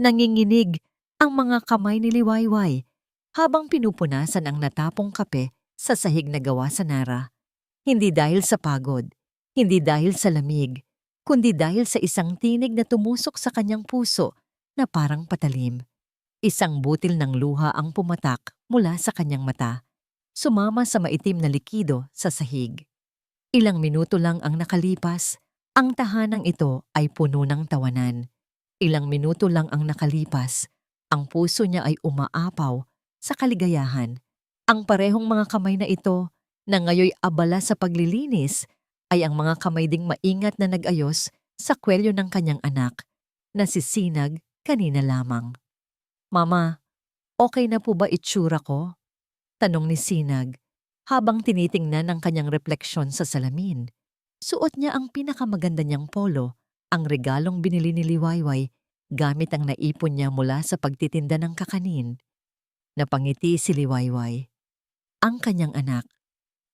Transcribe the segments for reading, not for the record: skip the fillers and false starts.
Nanginginig ang mga kamay ni Liwayway habang pinupunasan ang natapong kape sa sahig na gawa sa Nara. Hindi dahil sa pagod, hindi dahil sa lamig, kundi dahil sa isang tinig na tumusok sa kanyang puso na parang patalim. Isang butil ng luha ang pumatak mula sa kanyang mata, sumama sa maitim na likido sa sahig. Ilang minuto lang ang nakalipas, ang tahanang ito ay puno ng tawanan. Ilang minuto lang ang nakalipas, ang puso niya ay umaapaw sa kaligayahan. Ang parehong mga kamay na ito na ngayoy abala sa paglilinis ay ang mga kamay ding maingat na nag-ayos sa kwelyo ng kanyang anak na si Sinag kanina lamang. Mama, okay na po ba itsura ko? Tanong ni Sinag habang tinitingnan ang kanyang refleksyon sa salamin. Suot niya ang pinakamaganda niyang polo, ang regalong binili ni Liwayway gamit ang naipon niya mula sa pagtitinda ng kakanin. Napangiti si Liwayway, ang kanyang anak,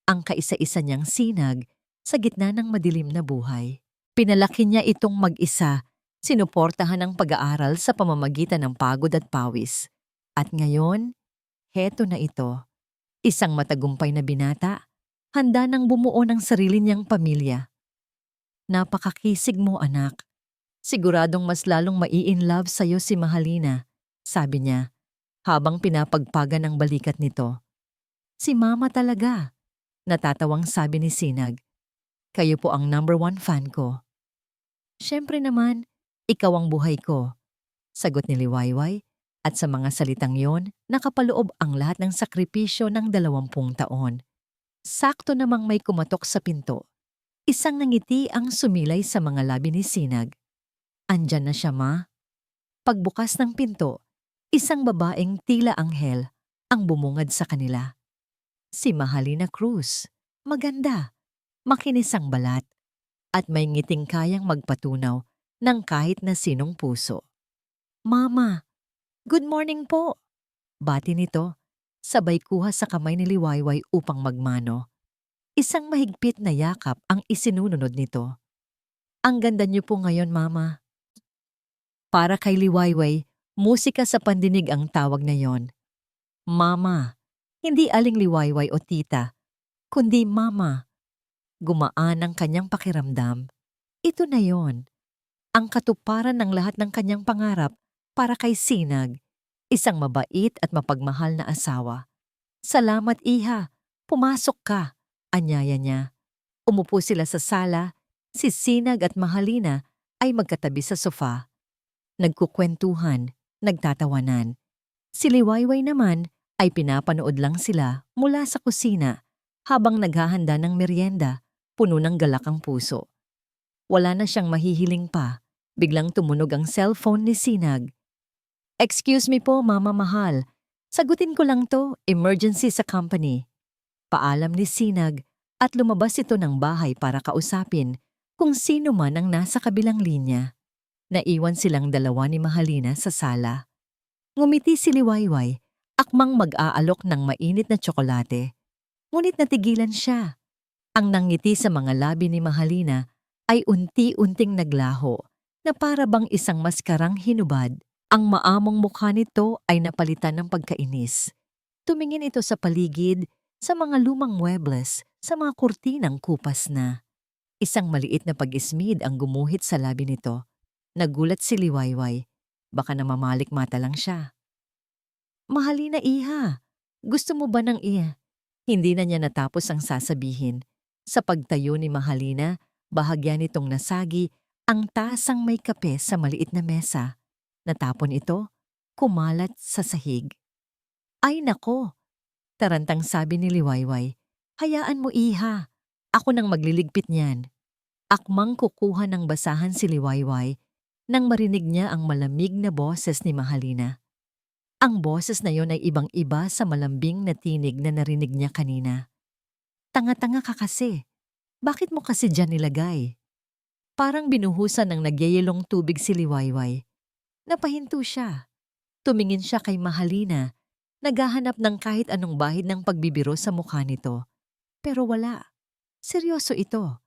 ang kaisa-isa niyang Sinag sa gitna ng madilim na buhay. Pinalaki niya itong mag-isa, sinuportahan ang pag-aaral sa pamamagitan ng pagod at pawis. At ngayon, heto na ito, isang matagumpay na binata, handa nang bumuo ng sarili niyang pamilya. Napakakisig mo, anak. Siguradong mas lalong mai-inlove sa'yo si Mahalina, sabi niya, habang pinapagpagan ng balikat nito. Si Mama talaga, natatawang sabi ni Sinag. Kayo po ang #1 fan ko. Siyempre naman, ikaw ang buhay ko, sagot ni Liwayway, at sa mga salitang yon, nakapaloob ang lahat ng sakripisyo ng 20 taon. Sakto namang may kumatok sa pinto. Isang ngiti ang sumilay sa mga labi ni Sinag. Andyan na siya, Ma. Pagbukas ng pinto, isang babaeng tila anghel ang bumungad sa kanila. Si Mahalina Cruz. Maganda, makinis ang balat, at may ngiting kayang magpatunaw ng kahit na sinong puso. Mama, good morning po. Bati nito, sabay kuha sa kamay ni Liwayway upang magmano. Isang mahigpit na yakap ang isinunod nito. Ang ganda niyo po ngayon, Mama. Para kay Liwayway, musika sa pandinig ang tawag na yon. Mama, hindi aling Liwayway o tita, kundi Mama. Gumaan ang kanyang pakiramdam. Ito na yon, ang katuparan ng lahat ng kanyang pangarap para kay Sinag, isang mabait at mapagmahal na asawa. Salamat, Iha. Pumasok ka, anyaya niya. Umupo sila sa sala, si Sinag at Mahalina ay magkatabi sa sofa. Nagkukwentuhan, nagtatawanan. Si Liwayway naman ay pinapanood lang sila mula sa kusina habang naghahanda ng merienda, puno ng galak ang puso. Wala na siyang mahihiling pa, biglang tumunog ang cellphone ni Sinag. Excuse me po, Mama Mahal. Sagutin ko lang to, emergency sa company. Paalam ni Sinag at lumabas ito ng bahay para kausapin kung sino man ang nasa kabilang linya. Naiwan silang dalawa ni Mahalina sa sala. Ngumiti si Liwayway, akmang mag-aalok ng mainit na tsokolate. Ngunit natigilan siya. Ang nangiti sa mga labi ni Mahalina ay unti-unting naglaho na para bang isang maskarang hinubad. Ang maamong mukha nito ay napalitan ng pagkainis. Tumingin ito sa paligid, sa mga lumang muebles, sa mga kurtinang kupas na. Isang maliit na pag-ismid ang gumuhit sa labi nito. Nagulat si Liwayway. Baka namamalik mata lang siya. Mahalina, Iha. Gusto mo ba ng iya? Hindi na niya natapos ang sasabihin. Sa pagtayo ni Mahalina, bahagya nitong nasagi ang tasang may kape sa maliit na mesa. Natapon ito, kumalat sa sahig. Ay nako! Tarantang sabi ni Liwayway. Hayaan mo, Iha. Ako nang magliligpit niyan. Akmang kukuha ng basahan si Liwayway nang marinig niya ang malamig na boses ni Mahalina. Ang boses na yon ay ibang-iba sa malambing na tinig na narinig niya kanina. Tanga-tanga ka kasi. Bakit mo kasi dyan nilagay? Parang binuhusan ng nagyayelong tubig si Liwayway. Napahinto siya. Tumingin siya kay Mahalina, naghahanap ng kahit anong bahid ng pagbibiro sa mukha nito. Pero wala. Seryoso ito.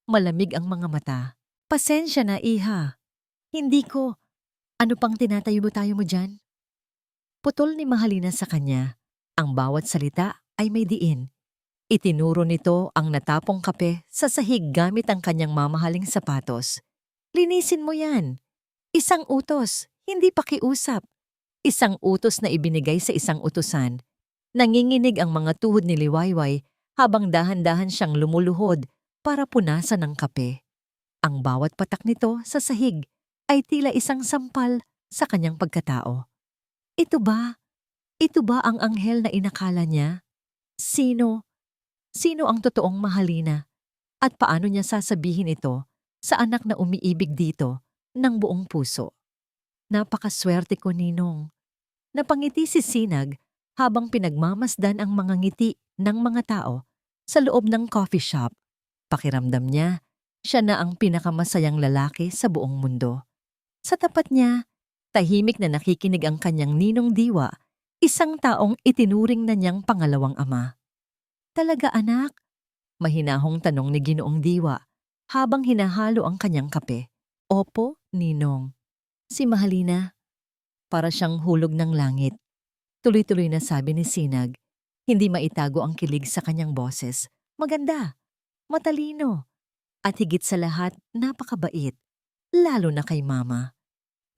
Malamig ang mga mata. Pasensya na, Iha. Hindi ko. Ano pang tinatayo mo dyan? Putol ni Mahalina sa kanya. Ang bawat salita ay may diin. Itinuro nito ang natapong kape sa sahig gamit ang kanyang mamahaling sapatos. Linisin mo yan. Isang utos, hindi pakiusap. Isang utos na ibinigay sa isang utusan. Nanginginig ang mga tuhod ni Liwayway habang dahan-dahan siyang lumuluhod para punasan ng kape. Ang bawat patak nito sa sahig ay tila isang sampal sa kanyang pagkatao. Ito ba? Ito ba ang anghel na inakala niya? Sino? Sino ang totoong Mahalina? At paano niya sasabihin ito sa anak na umiibig dito ng buong puso? Napakaswerte ko, Ninong. Napangiti si Sinag habang pinagmamasdan ang mga ngiti ng mga tao sa loob ng coffee shop. Pakiramdam niya, siya na ang pinakamasayang lalaki sa buong mundo. Sa tapat niya, tahimik na nakikinig ang kanyang ninong diwa, isang taong itinuring na niyang pangalawang ama. Talaga anak? Mahinahong tanong ni Ginoong Diwa habang hinahalo ang kanyang kape. Opo, Ninong. Si Mahalina, para siyang hulog ng langit. Tuloy-tuloy na sabi ni Sinag, hindi maitago ang kilig sa kanyang boses. Maganda, matalino, at higit sa lahat napakabait, lalo na kay Mama.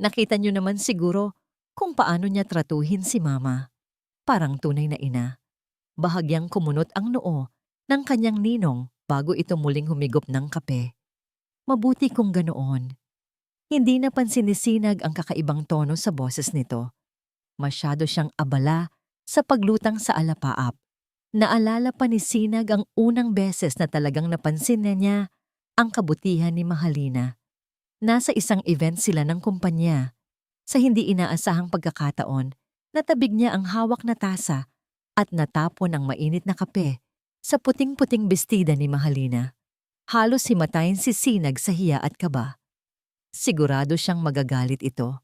Nakita niyo naman siguro kung paano niya tratuhin si Mama. Parang tunay na ina. Bahagyang kumunot ang noo ng kanyang ninong bago ito muling humigop ng kape. Mabuti kung ganoon. Hindi napansin ni Sinag ang kakaibang tono sa boses nito. Masyado siyang abala sa paglutang sa alapaap. Naalala pa ni Sinag ang unang beses na talagang napansin niya ang kabutihan ni Mahalina. Nasa isang event sila ng kumpanya. Sa hindi inaasahang pagkakataon, natabig niya ang hawak na tasa at natapon ang mainit na kape sa puting-puting bestida ni Mahalina. Halos himatayin si Sinag sa hiya at kaba. Sigurado siyang magagalit ito.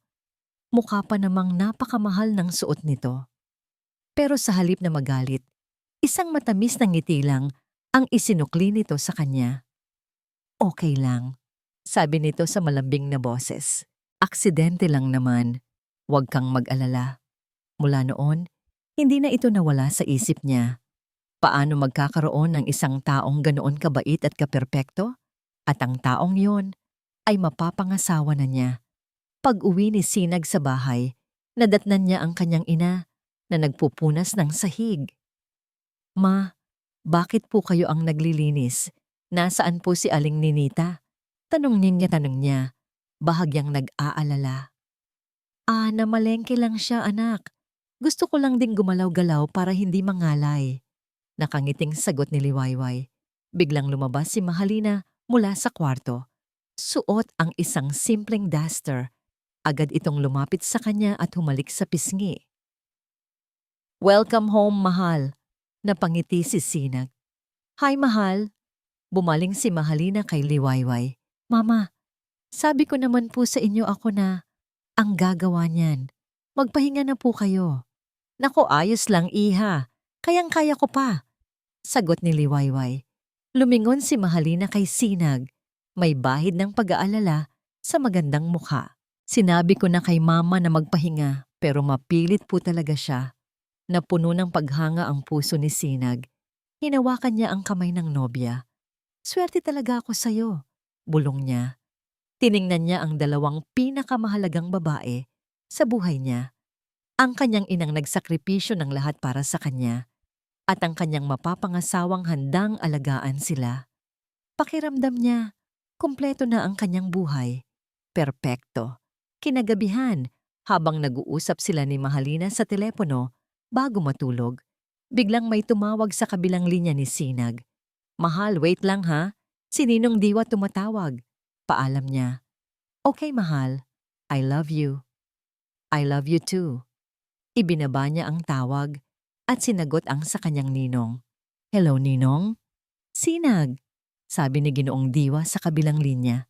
Mukha pa namang napakamahal ng suot nito. Pero sa halip na magalit, isang matamis na ngiti lang ang isinukli nito sa kanya. Okay lang, sabi nito sa malambing na boses. Aksidente lang naman, huwag kang mag-alala. Mula noon, hindi na ito nawala sa isip niya. Paano magkakaroon ng isang taong ganoon kabait at kaperpekto? At ang taong yon ay mapapangasawa na niya. Pag-uwi ni Sinag sa bahay, nadatnan niya ang kanyang ina na nagpupunas ng sahig. Ma, bakit po kayo ang naglilinis? Nasaan po si Aling Ninita? Tanong niya, bahagyang nag-aalala. Namalengke lang siya anak. Gusto ko lang ding gumalaw-galaw para hindi mangalay. Nakangiting sagot ni Liwayway. Biglang lumabas si Mahalina mula sa kwarto. Suot ang isang simpleng duster. Agad itong lumapit sa kanya at humalik sa pisngi. Welcome home, Mahal. Napangiti si Sinag. Hi, Mahal. Bumaling si Mahalina kay Liwayway. Mama, sabi ko naman po sa inyo ako na ang gagawa niyan. Magpahinga na po kayo. Nako, ayos lang, iha. Kayang-kaya ko pa. Sagot ni Liwayway. Lumingon si Mahalina kay Sinag. May bahid ng pag-aalala sa magandang mukha. Sinabi ko na kay Mama na magpahinga pero mapilit po talaga siya. Napuno ng paghanga ang puso ni Sinag. Hinawakan niya ang kamay ng nobya. Swerte talaga ako sa'yo, bulong niya. Tiningnan niya ang dalawang pinakamahalagang babae sa buhay niya. Ang kanyang inang nagsakripisyo ng lahat para sa kanya at ang kanyang mapapangasawang handang alagaan sila. Pakiramdam niya, kumpleto na ang kanyang buhay. Perpekto. Kinagabihan, habang nag-uusap sila ni Mahalina sa telepono bago matulog, biglang may tumawag sa kabilang linya ni Sinag. Mahal, wait lang ha. Si Ninong Diwa tumatawag. Paalam niya. Okay, Mahal. I love you. I love you too. Ibinaba niya ang tawag at sinagot ang sa kanyang ninong. Hello, Ninong? Sinag, sabi ni Ginoong Diwa sa kabilang linya.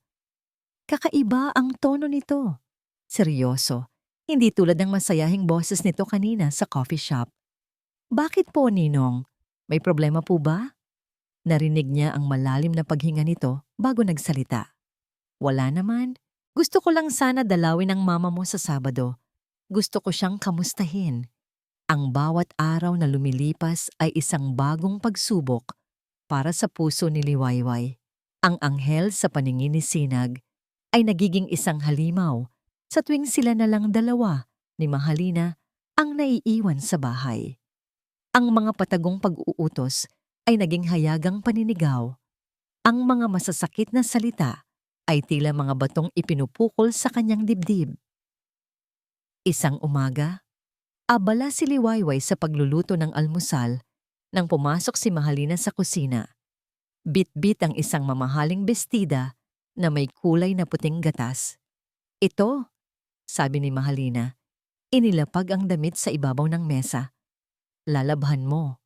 Kakaiba ang tono nito. Seryoso, hindi tulad ng masayahing boses nito kanina sa coffee shop. Bakit po, Ninong? May problema po ba? Narinig niya ang malalim na paghinga nito bago nagsalita. Wala naman. Gusto ko lang sana dalawin ang mama mo sa Sabado. Gusto ko siyang kamustahin. Ang bawat araw na lumilipas ay isang bagong pagsubok para sa puso ni Liwayway. Ang anghel sa paningin ni Sinag ay nagiging isang halimaw sa tuwing sila na lang dalawa ni Mahalina ang naiiwan sa bahay. Ang mga patagong pag-uutos ay naging hayagang paninigaw. Ang mga masasakit na salita ay tila mga batong ipinupukol sa kanyang dibdib. Isang umaga, abala si Liwayway sa pagluluto ng almusal nang pumasok si Mahalina sa kusina. Bit-bit ang isang mamahaling bestida na may kulay na puting gatas. "Ito," sabi ni Mahalina. Inilapag ang damit sa ibabaw ng mesa. "Lalabhan mo."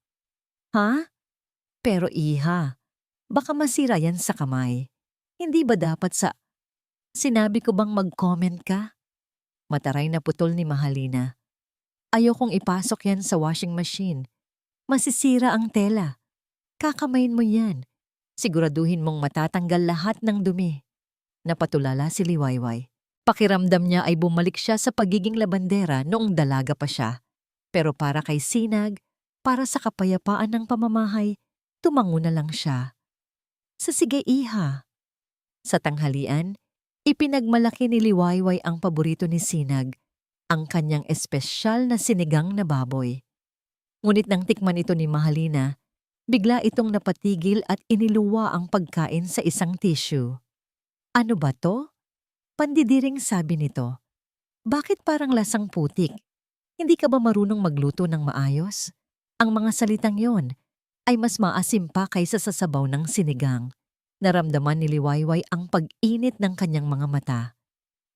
"Ha? Pero iha, baka masira yan sa kamay. Hindi ba dapat sa... Sinabi ko bang mag-comment ka?" Mataray na putol ni Mahalina. "Ayokong ipasok yan sa washing machine. Masisira ang tela. Kakamayin mo yan. Siguraduhin mong matatanggal lahat ng dumi." Napatulala si Liwayway. Pakiramdam niya ay bumalik siya sa pagiging labandera noong dalaga pa siya. Pero para kay Sinag, para sa kapayapaan ng pamamahay, tumango na lang siya. "Sige iha." Sa tanghalian, ipinagmalaki ni Liwayway ang paborito ni Sinag, ang kanyang espesyal na sinigang na baboy. Ngunit nang tikman ito ni Mahalina, bigla itong napatigil at iniluwa ang pagkain sa isang tissue. "Ano ba to?" Pandidiring sabi nito. "Bakit parang lasang putik? Hindi ka ba marunong magluto ng maayos?" Ang mga salitang yon ay mas maasim pa kaysa sa sabaw ng sinigang. Naramdaman ni Liwayway ang pag-init ng kanyang mga mata.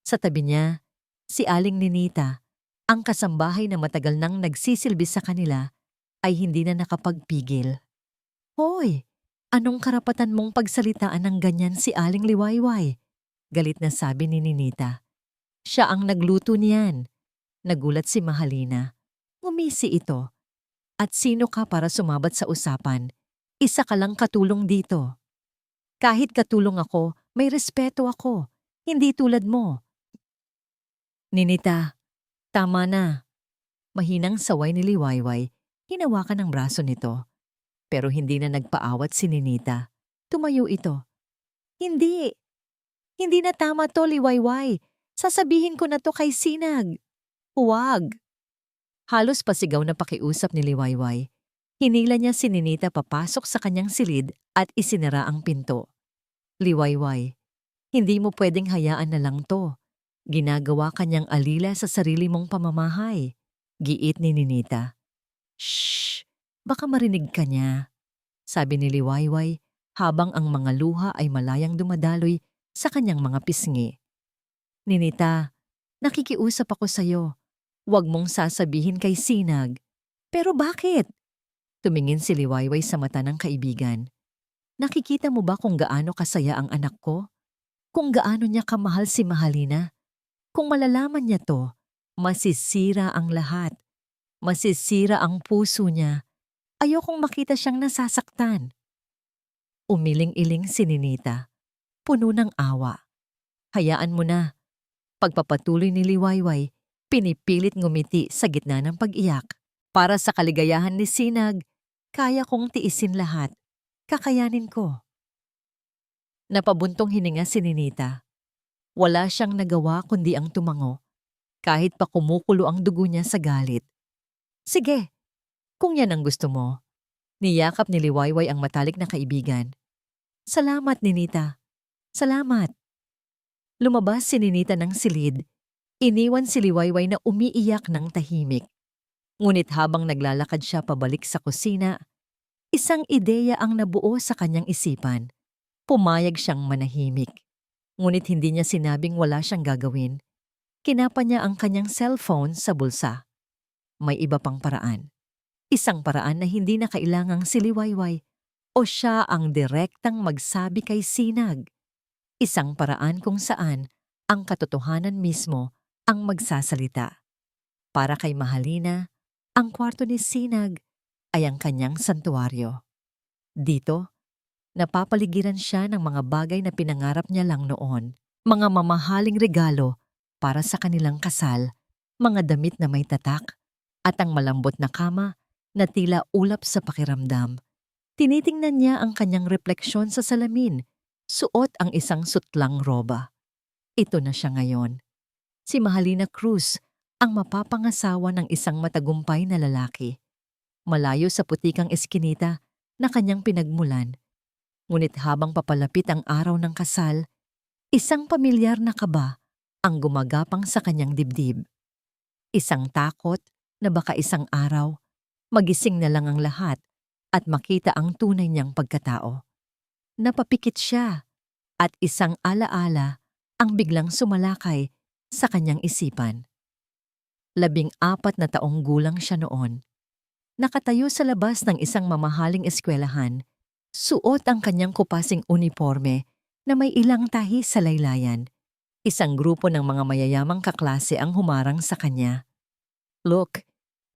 Sa tabi niya, si Aling Ninita, ang kasambahay na matagal nang nagsisilbi sa kanila, ay hindi na nakapagpigil. "Hoy, anong karapatan mong pagsalitaan ng ganyan si Aling Liwayway?" Galit na sabi ni Ninita. "Siya ang nagluto niyan." Nagulat si Mahalina. Ngumisi ito. "At sino ka para sumabat sa usapan? Isa ka lang katulong dito." "Kahit katulong ako, may respeto ako. Hindi tulad mo." "Ninita, tama na." Mahinang saway ni Liwayway, hinawakan ang braso nito. Pero hindi na nagpaawat si Ninita. Tumayo ito. "Hindi. Hindi na tama to, Liwayway. Sasabihin ko na to kay Sinag." "Huwag." Halos pasigaw na pakiusap ni Liwayway. Hinila niya si Ninita papasok sa kanyang silid at isinara ang pinto. "Liwayway, hindi mo pwedeng hayaan na lang to. Ginagawa kanyang alila sa sarili mong pamamahay." Giit ni Ninita. "Shh! Baka marinig ka niya," sabi ni Liwayway habang ang mga luha ay malayang dumadaloy sa kanyang mga pisngi. "Ninita, nakikiusap ako sa'yo. Huwag mong sasabihin kay Sinag." "Pero bakit?" Tumingin si Liwayway sa mata ng kaibigan. "Nakikita mo ba kung gaano kasaya ang anak ko? Kung gaano niya kamahal si Mahalina? Kung malalaman niya to, masisira ang lahat. Masisira ang puso niya. Ayokong makita siyang nasasaktan." Umiling-iling si Ninita, puno ng awa. "Hayaan mo na." Pagpapatuloy ni Liwayway, pinipilit ngumiti sa gitna ng pag-iyak. "Para sa kaligayahan ni Sinag, kaya kong tiisin lahat. Kakayanin ko." Napabuntong hininga si Ninita. Wala siyang nagawa kundi ang tumango, kahit pa kumukulo ang dugo niya sa galit. "Sige, kung yan ang gusto mo." Niyakap ni Liwayway ang matalik na kaibigan. "Salamat, Ninita. Salamat." Lumabas si Ninita ng silid. Iniwan si Liwayway na umiiyak ng tahimik. Ngunit habang naglalakad siya pabalik sa kusina, isang ideya ang nabuo sa kanyang isipan. Pumayag siyang manahimik. Ngunit hindi niya sinabing wala siyang gagawin. Kinapa niya ang kanyang cellphone sa bulsa. May iba pang paraan. Isang paraan na hindi na kailangang si Liwayway o siya ang direktang magsabi kay Sinag. Isang paraan kung saan ang katotohanan mismo ang magsasalita. Para kay Mahalina, ang kwarto ni Sinag ay ang kanyang santuwaryo. Dito, napapaligiran siya ng mga bagay na pinangarap niya lang noon. mga mamahaling regalo para sa kanilang kasal, mga damit na may tatak, at ang malambot na kama na tila ulap sa pakiramdam. Tinitingnan niya ang kanyang refleksyon sa salamin, suot ang isang sutlang roba. Ito na siya ngayon. Si Mahalina Cruz, ang mapapangasawa ng isang matagumpay na lalaki. Malayo sa putikang eskinita na kanyang pinagmulan. Ngunit habang papalapit ang araw ng kasal, isang pamilyar na kaba ang gumagapang sa kanyang dibdib. Isang takot na baka isang araw, magising na lang ang lahat at makita ang tunay niyang pagkatao. Napapikit siya at isang alaala ang biglang sumalakay sa kanyang isipan. 14 na taong gulang siya noon. Nakatayo sa labas ng isang mamahaling eskwelahan, suot ang kanyang kupasing uniforme na may ilang tahi sa laylayan. Isang grupo ng mga mayayamang kaklase ang humarang sa kanya. "Look,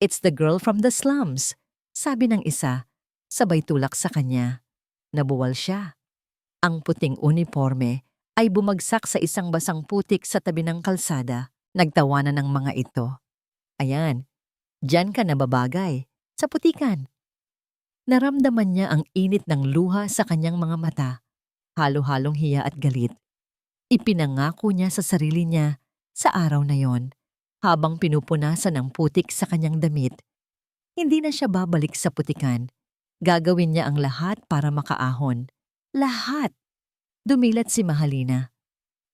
it's the girl from the slums," sabi ng isa, sabay tulak sa kanya. Nabuwal siya. Ang puting uniforme ay bumagsak sa isang basang putik sa tabi ng kalsada. Nagtawanan ng mga ito. "Ayan, diyan ka nababagay, sa putikan." Naramdaman niya ang init ng luha sa kanyang mga mata, halo-halong hiya at galit. Ipinangako niya sa sarili niya sa araw na yon, habang pinupunasan ang putik sa kanyang damit. Hindi na siya babalik sa putikan. Gagawin niya ang lahat para makaahon. Lahat! Dumilat si Mahalina.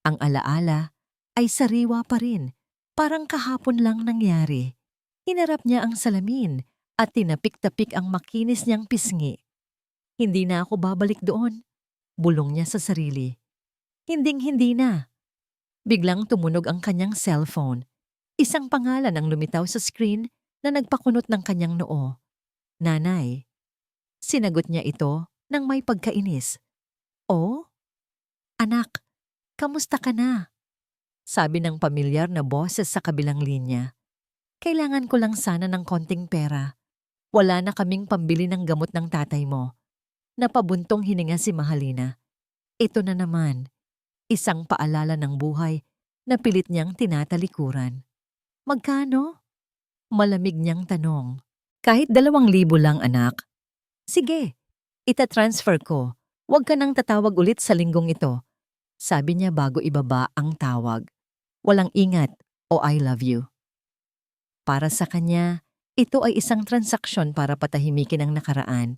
Ang alaala ay sariwa pa rin, parang kahapon lang nangyari. Hinarap niya ang salamin at tinapik-tapik ang makinis niyang pisngi. "Hindi na ako babalik doon," bulong niya sa sarili. Hinding-hindi na. Biglang tumunog ang kanyang cellphone. Isang pangalan ang lumitaw sa screen na nagpakunot ng kanyang noo. "Nanay." Sinagot niya ito nang may pagkainis. "Oh? Anak, kamusta ka na?" Sabi ng pamilyar na boses sa kabilang linya. "Kailangan ko lang sana ng konting pera. Wala na kaming pambili ng gamot ng tatay mo." Napabuntong hininga si Mahalina. Ito na naman, isang paalala ng buhay na pilit niyang tinatalikuran. "Magkano?" Malamig niyang tanong. "Kahit 2,000 lang, anak." "Sige, itatransfer ko. Huwag ka nang tatawag ulit sa linggong ito," sabi niya bago ibaba ang tawag. Walang ingat o "I love you." Para sa kanya, ito ay isang transaksyon para patahimikin ang nakaraan.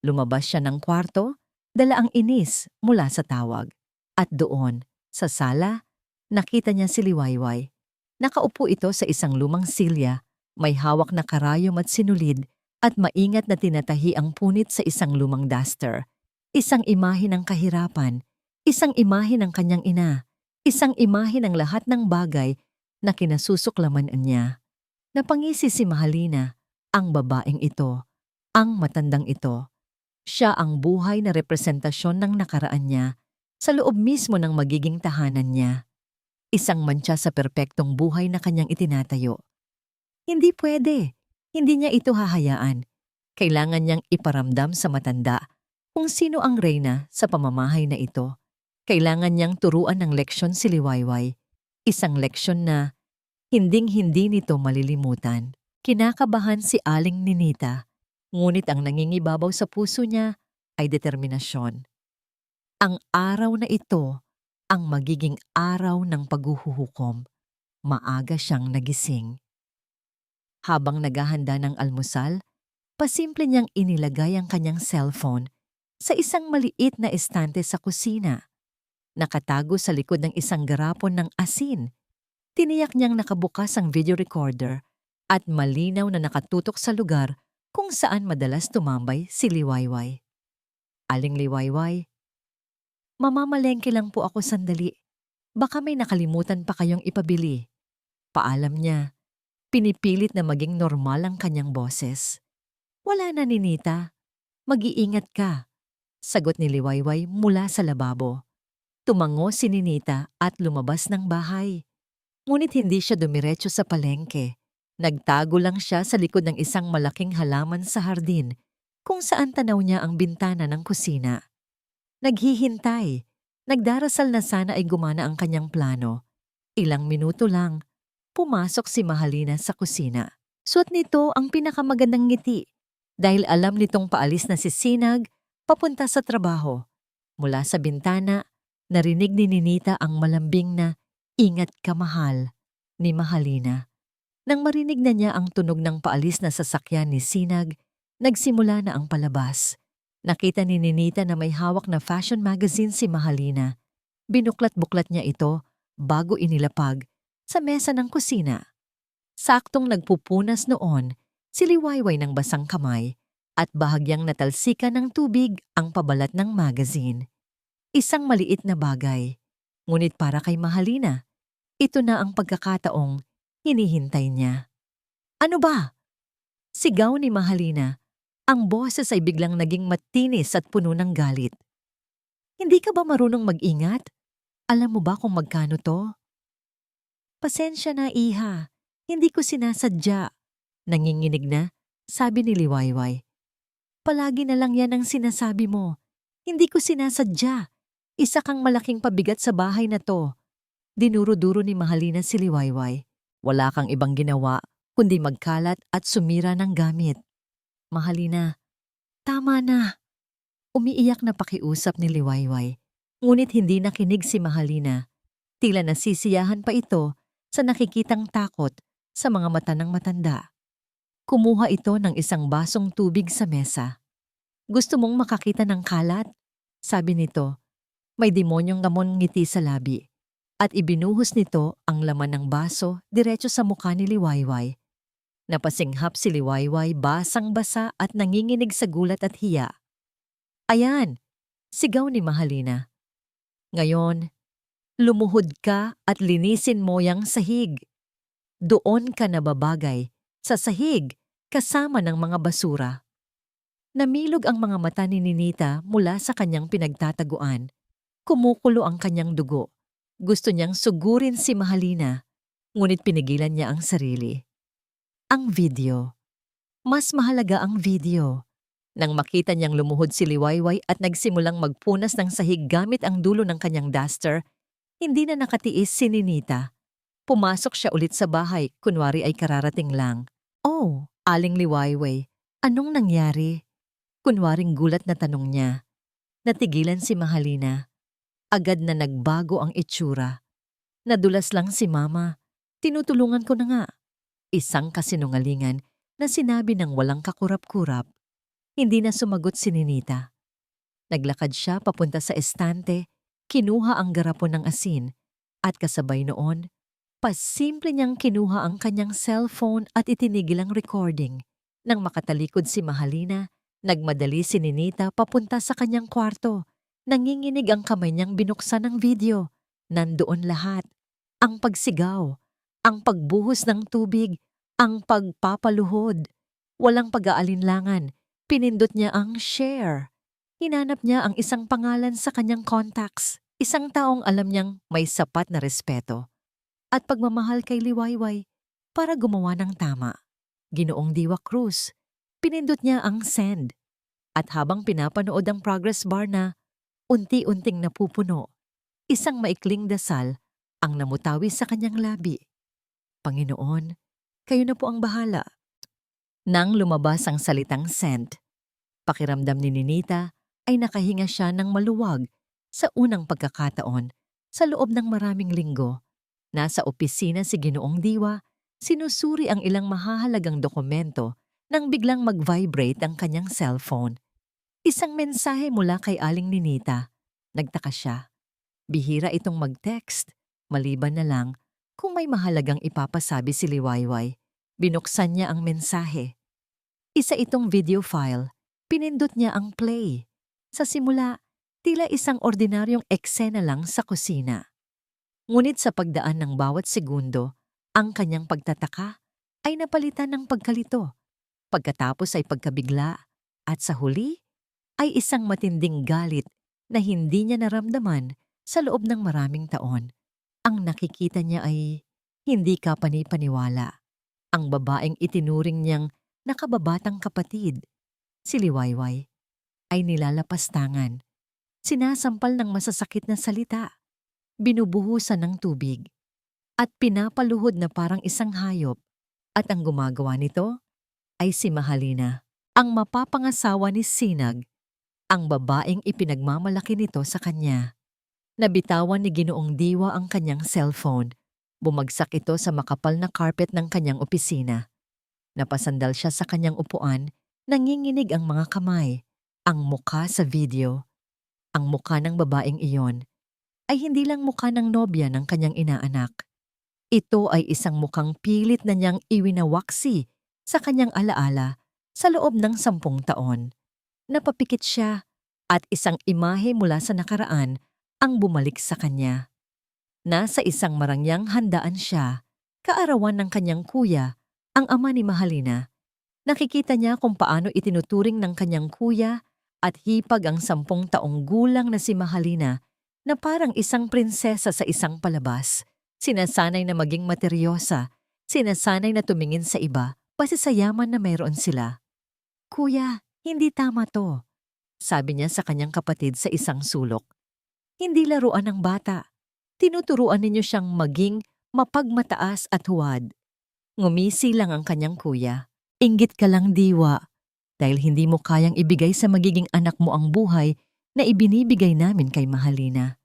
Lumabas siya ng kwarto, dala ang inis mula sa tawag. At doon, sa sala, nakita niya si Liwayway. Nakaupo ito sa isang lumang silya, may hawak na karayom at sinulid, at maingat na tinatahi ang punit sa isang lumang duster. Isang imahe ng kahirapan, isang imahe ng kanyang ina, isang imahe ng lahat ng bagay na kinasusuklaman niya. Napangisi si Mahalina, ang babaeng ito, ang matandang ito. Siya ang buhay na representasyon ng nakaraan niya sa loob mismo ng magiging tahanan niya. Isang mantsa sa perpektong buhay na kanyang itinatayo. Hindi pwede. Hindi niya ito hahayaan. Kailangan niyang iparamdam sa matanda kung sino ang reyna sa pamamahay na ito. Kailangan niyang turuan ng leksyon si Liwayway. Isang leksyon na hinding-hindi nito malilimutan. Kinakabahan si Aling Ninita, ngunit ang nangingibabaw sa puso niya ay determinasyon. Ang araw na ito ang magiging araw ng paghuhukom. Maaga siyang nagising. Habang naghahanda ng almusal, pasimple niyang inilagay ang kanyang cellphone sa isang maliit na estante sa kusina. Nakatago sa likod ng isang garapon ng asin. Tiniyak niyang nakabukas ang video recorder at malinaw na nakatutok sa lugar kung saan madalas tumambay si Liwayway. "Aling Liwayway, mamamalengke lang po ako sandali. Baka may nakalimutan pa kayong ipabili." Paalam niya. Pinipilit na maging normal ang kanyang boses. "Wala na, Ninita. Mag-iingat ka," sagot ni Liwayway mula sa lababo. Tumango si Ninita at lumabas ng bahay. Ngunit hindi siya dumiretso sa palengke. Nagtago lang siya sa likod ng isang malaking halaman sa hardin kung saan tanaw niya ang bintana ng kusina. Naghihintay, Nagdarasal na sana ay gumana ang kanyang plano. Ilang minuto lang, pumasok si Mahalina sa kusina. Suot nito ang pinakamagandang ngiti dahil alam nitong paalis na si Sinag papunta sa trabaho. Mula sa bintana, narinig ni Ninita ang malambing na "Ingat ka, mahal" ni Mahalina. Nang marinig na niya ang tunog ng paalis na sasakyan ni Sinag, nagsimula na ang palabas. Nakita ni Ninita na may hawak na fashion magazine si Mahalina. Binuklat-buklat niya ito bago inilapag sa mesa ng kusina. Saktong nagpupunas noon si Liwayway ng basang kamay at bahagyang natalsikan ng tubig ang pabalat ng magazine. Isang maliit na bagay, ngunit para kay Mahalina, ito na ang pagkakataong hinihintay niya. "Ano ba?" Sigaw ni Mahalina. Ang boses ay biglang naging matinis at puno ng galit. "Hindi ka ba marunong mag-ingat? Alam mo ba kung magkano to?" "Pasensya na, iha. Hindi ko sinasadya." Nanginginig na, sabi ni Liwayway. "Palagi na lang yan ang sinasabi mo. Hindi ko sinasadya. Isa kang malaking pabigat sa bahay na to." Dinuro-duro ni Mahalina si Liwayway. Wala kang ibang ginawa kundi magkalat at sumira ng gamit. "Mahalina, tama na." Umiiyak na pakiusap ni Liwayway. Ngunit hindi nakinig si Mahalina. Tila nasisiyahan pa ito sa nakikitang takot sa mga mata ng matanda. Kumuha ito ng isang basong tubig sa mesa. "Gusto mong makakita ng kalat?" sabi nito. May demonyong ngamon ngiti sa labi. At ibinuhos nito ang laman ng baso diretso sa mukha ni Liwayway. Napasinghap si Liwayway, basang-basa at nanginginig sa gulat at hiya. "Ayan!" sigaw ni Mahalina. "Ngayon, lumuhod ka at linisin mo yang sahig. Doon ka nababagay, sa sahig, kasama ng mga basura." Namilog ang mga mata ni Ninita mula sa kanyang pinagtataguan. Kumukulo ang kanyang dugo. Gusto niyang sugurin si Mahalina, ngunit pinigilan niya ang sarili. Ang video. Mas mahalaga ang video. Nang makita niyang lumuhod si Liwayway at nagsimulang magpunas ng sahig gamit ang dulo ng kanyang duster, hindi na nakatiis si Ninita. Pumasok siya ulit sa bahay, kunwari ay kararating lang. "Oh, Aling Liwayway, anong nangyari?" Kunwaring gulat na tanong niya. Natigilan si Mahalina. Agad na nagbago ang itsura. "Nadulas lang si Mama. Tinutulungan ko na nga." Isang kasinungalingan na sinabi ng walang kakurap-kurap. Hindi na sumagot si Ninita. Naglakad siya papunta sa estante, kinuha ang garapon ng asin, at kasabay noon, pasimple niyang kinuha ang kanyang cellphone at itinigil ang recording. Nang makatalikod si Mahalina, nagmadali si Ninita papunta sa kanyang kwarto. Nanginginig ang kamay niyang binuksan ng video. Nandoon lahat. Ang pagsigaw, ang pagbuhos ng tubig, ang pagpapaluhod. Walang pag-aalinlangan. Pinindot niya ang share. Hinanap niya ang isang pangalan sa kanyang contacts. Isang taong alam niyang may sapat na respeto at pagmamahal kay Liwayway para gumawa ng tama. Ginoong Diwa Cruz. Pinindot niya ang send. At habang pinapanood ang progress bar na unti-unting napupuno, isang maikling dasal ang namutawi sa kanyang labi. "Panginoon, kayo na po ang bahala." Nang lumabas ang salitang sent, pakiramdam ni Ninita ay nakahinga siya ng maluwag sa unang pagkakataon sa loob ng maraming linggo. Nasa opisina si Ginoong Diwa, sinusuri ang ilang mahahalagang dokumento nang biglang mag-vibrate ang kanyang cellphone. Isang mensahe mula kay Aling Ninita. Nagtaka siya. Bihira itong mag-text, maliban na lang kung may mahalagang ipapasabi si Liwayway. Binuksan niya ang mensahe. Isa itong video file. Pinindot niya ang play. Sa simula, tila isang ordinaryong eksena lang sa kusina. Ngunit sa pagdaan ng bawat segundo, ang kanyang pagtataka ay napalitan ng pagkalito. Pagkatapos ay pagkabigla, at sa huli ay isang matinding galit na hindi niya naramdaman sa loob ng maraming taon. Ang nakikita niya ay hindi kapani-paniwala. Ang babaeng itinuring niyang nakababatang kapatid, si Liwayway, ay nilalapastangan. sinasampal ng masasakit na salita, binubuhusan ng tubig, at pinapaluhod na parang isang hayop. At ang gumagawa nito ay si Mahalina, ang mapapangasawa ni Sinag, ang babaeng ipinagmamalaki nito sa kanya. Nabitawan ni Ginoong Diwa ang kanyang cellphone. Bumagsak ito sa makapal na carpet ng kanyang opisina. Napasandal siya sa kanyang upuan, nanginginig ang mga kamay, ang mukha sa video. Ang mukha ng babaeng iyon ay hindi lang mukha ng nobya ng kanyang inaanak. Ito ay isang mukhang pilit na niyang iwinawaksi sa kanyang alaala sa loob ng 10 taon. Napapikit siya at isang imahe mula sa nakaraan ang bumalik sa kanya. Nasa isang marangyang handaan siya, kaarawan ng kanyang kuya, ang ama ni Mahalina. Nakikita niya kung paano itinuturing ng kanyang kuya at hipag ang 10 taong gulang na si Mahalina na parang isang prinsesa sa isang palabas. Sinasanay na maging materyosa, sinasanay na tumingin sa iba base sa yaman na mayroon sila. Kuya, hindi tama to, sabi niya sa kanyang kapatid sa isang sulok. Hindi laruan ng bata. Tinuturuan ninyo siyang maging mapagmataas at huwad. Ngumisi lang ang kanyang kuya. Inggit ka lang, Diwa, dahil hindi mo kayang ibigay sa magiging anak mo ang buhay na ibinibigay namin kay Mahalina.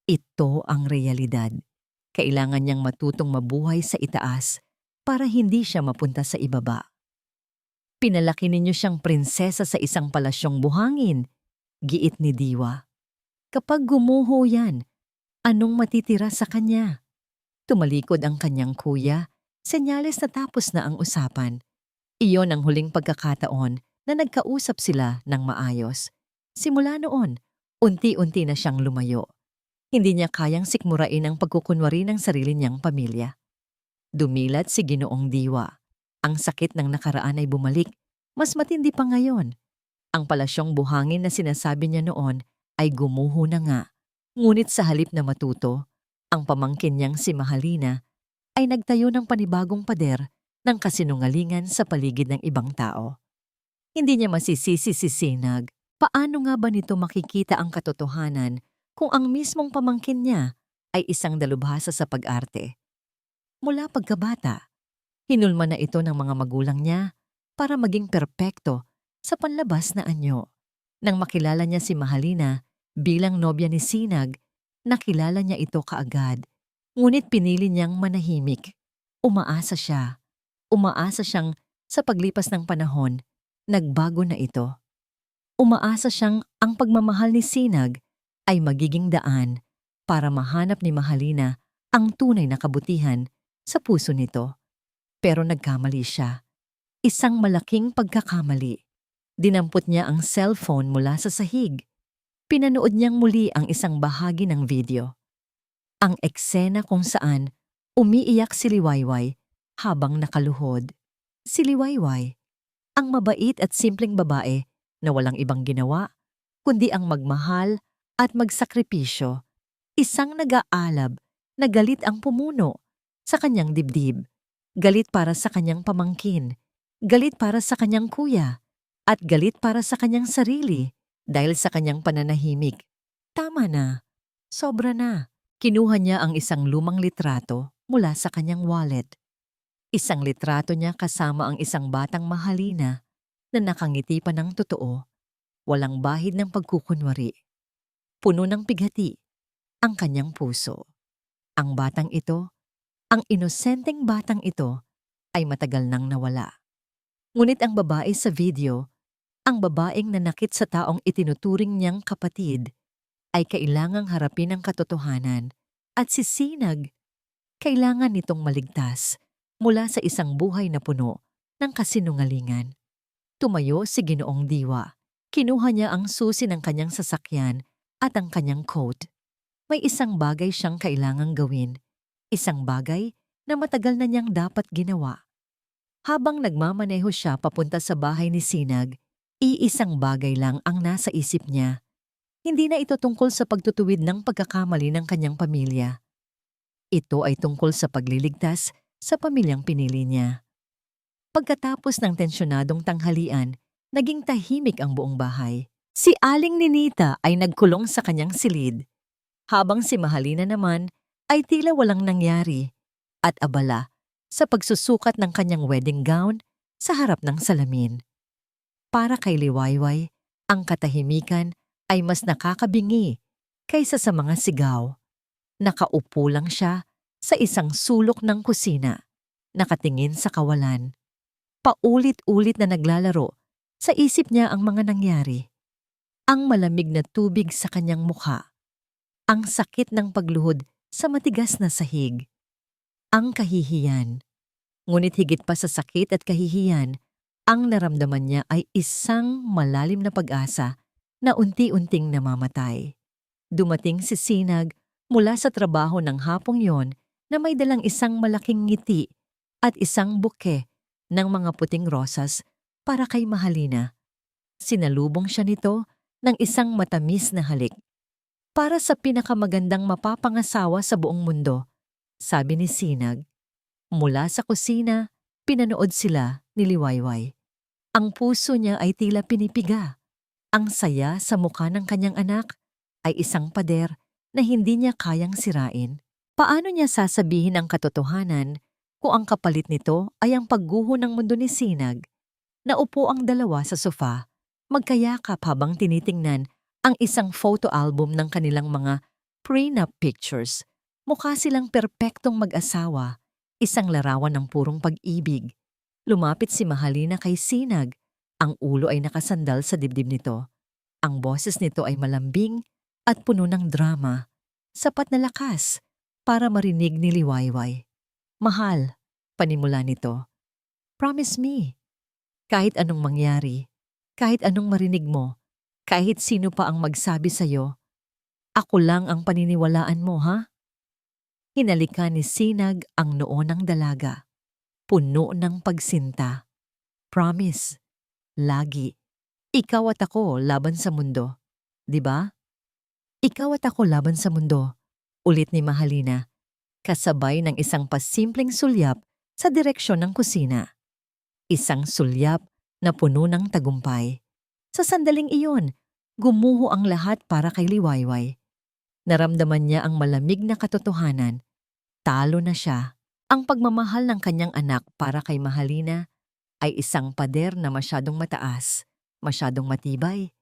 Ito ang realidad. Kailangan niyang matutong mabuhay sa itaas para hindi siya mapunta sa ibaba. Pinalaki ninyo siyang prinsesa sa isang palasyong buhangin, giit ni Diwa. Kapag gumuho yan, anong matitira sa kanya? Tumalikod ang kanyang kuya, senyales na tapos na ang usapan. Iyon ang huling pagkakataon na nagkausap sila ng maayos. Simula noon, unti-unti na siyang lumayo. Hindi niya kayang sikmurain ang pagkukunwari ng sarili niyang pamilya. Dumilat si Ginoong Diwa. Ang sakit ng nakaraan ay bumalik, mas matindi pa ngayon. Ang palasyong buhangin na sinasabi niya noon ay gumuho na nga. Ngunit sa halip na matuto, ang pamangkin niyang si Mahalina ay nagtayo ng panibagong pader ng kasinungalingan sa paligid ng ibang tao. Hindi niya masisisi si Sinag. Paano nga ba nito makikita ang katotohanan kung ang mismong pamangkin niya ay isang dalubhasa sa pag-arte? Mula pagkabata, hinulma na ito ng mga magulang niya para maging perpekto sa panlabas na anyo. Nang makilala niya si Mahalina bilang nobya ni Sinag, nakilala niya ito kaagad. Ngunit pinili niyang manahimik. Umaasa siya. Umaasa siyang sa paglipas ng panahon, nagbago na ito. Umaasa siyang ang pagmamahal ni Sinag ay magiging daan para mahanap ni Mahalina ang tunay na kabutihan sa puso nito. Pero nagkamali siya. Isang malaking pagkakamali. Dinampot niya ang cellphone mula sa sahig. Pinanood niyang muli ang isang bahagi ng video. Ang eksena kung saan umiiyak si Liwayway habang nakaluhod. Si Liwayway, ang mabait at simpleng babae na walang ibang ginawa, kundi ang magmahal at magsakripisyo. Isang nag-aalab na galit ang pumuno sa kanyang dibdib. Galit para sa kanyang pamangkin. Galit para sa kanyang kuya. At galit para sa kanyang sarili dahil sa kanyang pananahimik. Tama na. Sobra na. Kinuha niya ang isang lumang litrato mula sa kanyang wallet. Isang litrato niya kasama ang isang batang Mahalina na nakangiti pa ng totoo. Walang bahid ng pagkukunwari. Puno ng pighati ang kanyang puso. Ang batang ito, ang inosenteng batang ito, ay matagal nang nawala. Ngunit ang babae sa video, ang babaeng nanakit sa taong itinuturing niyang kapatid, ay kailangang harapin ang katotohanan at si Sinag, kailangan nitong maligtas mula sa isang buhay na puno ng kasinungalingan. Tumayo si Ginoong Diwa. Kinuha niya ang susi ng kanyang sasakyan at ang kanyang coat. May isang bagay siyang kailangang gawin. Isang bagay na matagal na niyang dapat ginawa. Habang nagmamaneho siya papunta sa bahay ni Sinag, iisang bagay lang ang nasa isip niya. Hindi na ito tungkol sa pagtutuwid ng pagkakamali ng kanyang pamilya. Ito ay tungkol sa pagliligtas sa pamilyang pinili niya. Pagkatapos ng tensyonadong tanghalian, naging tahimik ang buong bahay. Si Aling Ninita ay nagkulong sa kanyang silid, habang si Mahalina naman ay tila walang nangyari at abala sa pagsusukat ng kanyang wedding gown sa harap ng salamin. Para kay Liwayway, ang katahimikan ay mas nakakabingi kaysa sa mga sigaw. Nakaupo lang siya sa isang sulok ng kusina, nakatingin sa kawalan. Paulit-ulit na naglalaro sa isip niya ang mga nangyari. Ang malamig na tubig sa kanyang mukha, ang sakit ng pagluhod sa matigas na sahig, ang kahihiyan. Ngunit higit pa sa sakit at kahihiyan, ang naramdaman niya ay isang malalim na pag-asa na unti-unting namamatay. Dumating si Sinag mula sa trabaho ng hapong yon na may dalang isang malaking ngiti at isang buke ng mga puting rosas para kay Mahalina. Sinalubong siya nito ng isang matamis na halik. Para sa pinakamagandang mapapangasawa sa buong mundo, sabi ni Sinag. Mula sa kusina, pinanood sila ni Liwayway. Ang puso niya ay tila pinipiga. Ang saya sa mukha ng kanyang anak ay isang pader na hindi niya kayang sirain. Paano niya sasabihin ang katotohanan kung ang kapalit nito ay ang pagguho ng mundo ni Sinag? Naupo ang dalawa sa sofa, magkayakap habang tinitingnan ang isang photo album ng kanilang mga prenup pictures. Mukha silang perpektong mag-asawa, isang larawan ng purong pag-ibig. Lumapit si Mahalina kay Sinag. Ang ulo ay nakasandal sa dibdib nito. Ang boses nito ay malambing at puno ng drama. Sapat na lakas para marinig ni Liwayway. Mahal, panimula nito. Promise me. Kahit anong mangyari, kahit anong marinig mo, kahit sino pa ang magsabi sa'yo, ako lang ang paniniwalaan mo, ha? Hinalikan ni Sinag ang noo ng dalaga. Puno ng pagsinta. Promise, lagi. Ikaw at ako laban sa mundo. 'Di ba? Ikaw at ako laban sa mundo. Ulit ni Mahalina, kasabay ng isang pasimpleng sulyap sa direksyon ng kusina. Isang sulyap na puno ng tagumpay. Sa sandaling iyon, gumuho ang lahat para kay Liwayway. Naramdaman niya ang malamig na katotohanan. Talo na siya. Ang pagmamahal ng kanyang anak para kay Mahalina ay isang pader na masyadong mataas, masyadong matibay.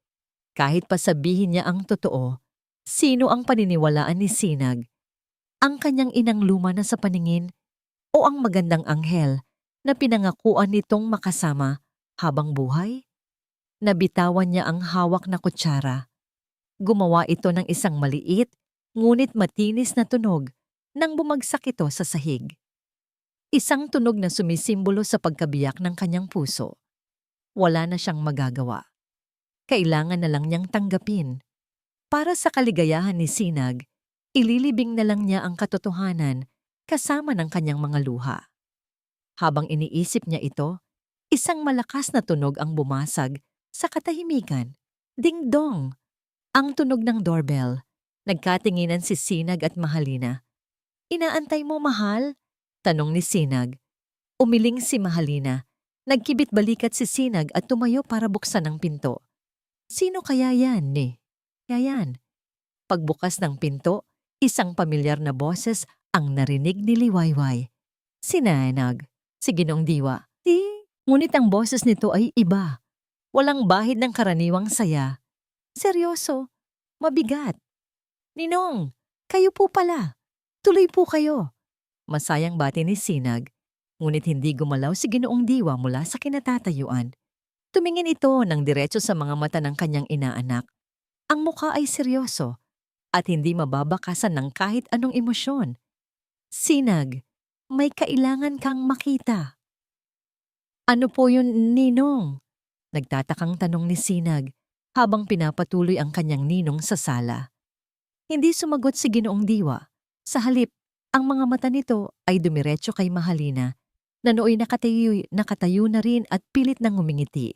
Kahit pa sabihin niya ang totoo, sino ang paniniwalaan ni Sinag? Ang kanyang inang luma na sa paningin o ang magandang anghel na pinangakuan nitong makasama habang buhay? Nabitawan niya ang hawak na kutsara. Gumawa ito ng isang maliit, ngunit matinis na tunog nang bumagsak ito sa sahig. Isang tunog na sumisimbolo sa pagkabiyak ng kanyang puso. Wala na siyang magagawa. Kailangan na lang niyang tanggapin. Para sa kaligayahan ni Sinag, ililibing na lang niya ang katotohanan kasama ng kanyang mga luha. Habang iniisip niya ito, isang malakas na tunog ang bumasag sa katahimikan. Ding-dong! Ang tunog ng doorbell. Nagkatinginan si Sinag at Mahalina. Inaantay mo, mahal? Tanong ni Sinag. Umiling si Mahalina. Nagkibit balikat si Sinag at tumayo para buksan ang pinto. Sino kaya yan, ni? Yan. Pagbukas ng pinto, isang pamilyar na boses ang narinig ni Liwayway. Sinag, si Ginoong Diwa. Ngunit ang boses nito ay iba. Walang bahid ng karaniwang saya. Seryoso, mabigat. Ninong, kayo po pala. Tuloy po kayo. Masayang bati ni Sinag, ngunit hindi gumalaw si Ginoong Diwa mula sa kinatatayuan. Tumingin ito ng diretso sa mga mata ng kanyang inaanak. Ang mukha ay seryoso at hindi mababakasan ng kahit anong emosyon. Sinag, may kailangan kang makita. Ano po yun, Ninong? Nagtatakang tanong ni Sinag habang pinapatuloy ang kanyang ninong sa sala. Hindi sumagot si Ginoong Diwa. Sa halip, ang mga mata nito ay dumiretso kay Mahalina na nooy nakatayo na rin at pilit nang ngumingiti.